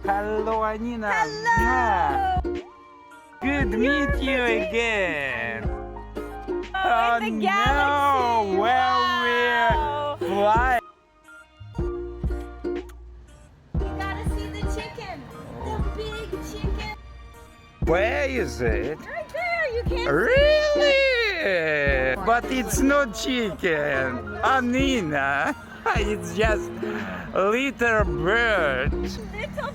Hello, Anina. Hello. Good meet you again. Oh, in the galaxy. no, where Wow. we're flying. You gotta see the chicken. The big chicken. Where is it? Right there. You can't Really? But it's not chicken, Anina. It's just a little bird. see it. Little